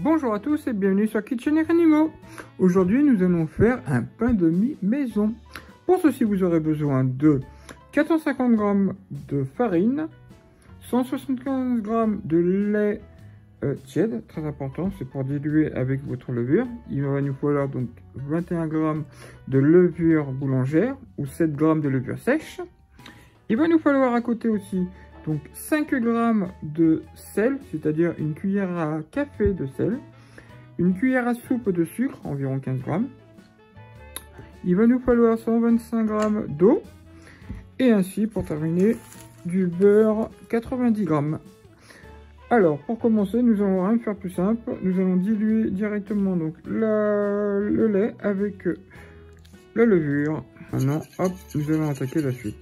Bonjour à tous et bienvenue sur Kitchen et Animaux. Aujourd'hui nous allons faire un pain de mie maison. Pour ceci vous aurez besoin de 450 g de farine, 175 g de lait tiède, très important, c'est pour diluer avec votre levure. Il va nous falloir donc 21 g de levure boulangère ou 7 g de levure sèche. Il va nous falloir à côté aussi donc 5 g de sel, c'est-à-dire une cuillère à café de sel, une cuillère à soupe de sucre, environ 15 g. Il va nous falloir 125 g d'eau et ainsi pour terminer du beurre 90 g. Alors pour commencer, nous allons rien faire plus simple, nous allons diluer directement donc le lait avec la levure. Maintenant, hop, nous allons attaquer la suite.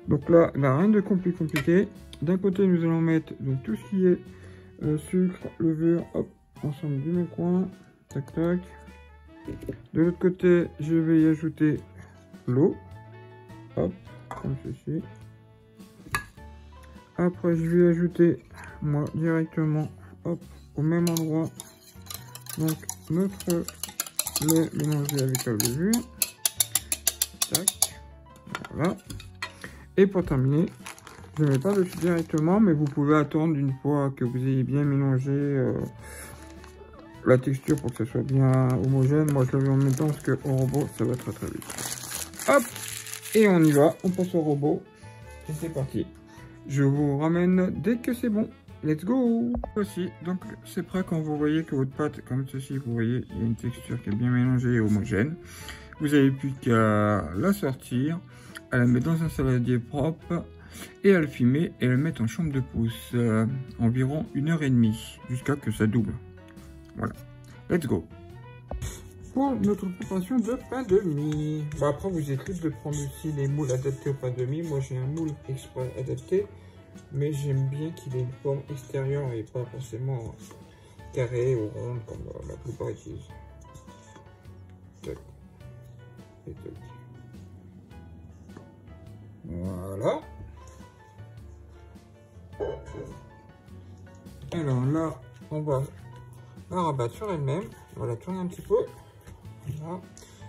Donc là, il n'y a rien de compliqué. D'un côté, nous allons mettre donc, tout ce qui est sucre, levure, hop, ensemble du même coin. Tac, tac. De l'autre côté, je vais y ajouter l'eau. Hop, comme ceci. Après, je vais ajouter, moi, directement, hop, au même endroit. Donc, notre lait mélangé avec la levure. Tac. Voilà. Et pour terminer, je ne mets pas dessus directement, mais vous pouvez attendre une fois que vous ayez bien mélangé la texture pour que ça soit bien homogène. Moi, je le mets en même temps parce qu'au robot, ça va très vite. Hop, et on y va, on passe au robot. Et c'est parti. Je vous ramène dès que c'est bon. Let's go. Voici, donc c'est prêt quand vous voyez que votre pâte, comme ceci, vous voyez, il y a une texture qui est bien mélangée et homogène. Vous n'avez plus qu'à la sortir, à la mettre dans un saladier propre et à le filmer et à le mettre en chambre de pouce environ 1h30 jusqu'à que ça double. Voilà, let's go. Pour notre préparation de pain de mie, après vous êtes libre de prendre aussi les moules adaptés au pain de mie. Moi j'ai un moule exprès adapté, mais j'aime bien qu'il ait une forme extérieure et pas forcément carré ou ronde comme la plupart utilisent. Tac. Et tac. Voilà. Alors là, on va la rabattre sur elle-même. On va la tourner un petit peu. Voilà.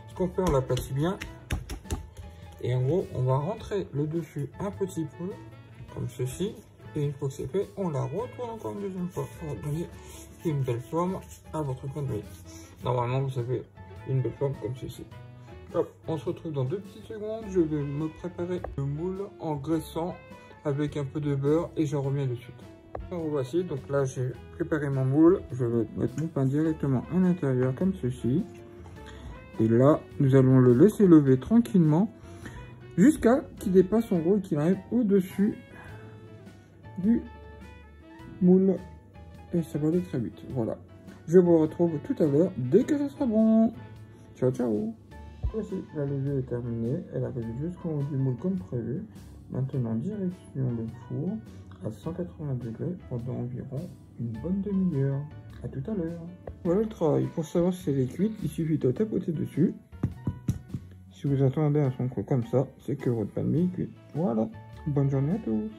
Ce qu'on fait, on l'aplatit bien. Et en gros, on va rentrer le dessus un petit peu, comme ceci. Et une fois que c'est fait, on la retourne encore une deuxième fois pour donner une belle forme à votre pain de mie. Normalement, vous avez une belle forme comme ceci. Hop, on se retrouve dans 2 petites secondes. Je vais me préparer le moule en graissant avec un peu de beurre et j'en reviens de suite. Alors voici, donc là j'ai préparé mon moule. Je vais mettre mon pain directement à l'intérieur comme ceci. Et là, nous allons le laisser lever tranquillement jusqu'à qu'il dépasse en gros et qu'il arrive au-dessus du moule. Et ça va aller très vite. Voilà. Je vous retrouve tout à l'heure dès que ça sera bon. Ciao, ciao. Voici, la levure est terminée. Elle arrive jusqu'au haut du moule comme prévu. Maintenant, direction le four à 180 degrés pendant environ une bonne demi-heure. À tout à l'heure. Voilà le travail. Pour savoir si elle est cuite, il suffit de tapoter dessus. Si vous attendez un son comme ça, c'est que votre pain de mie est cuit. Voilà. Bonne journée à tous.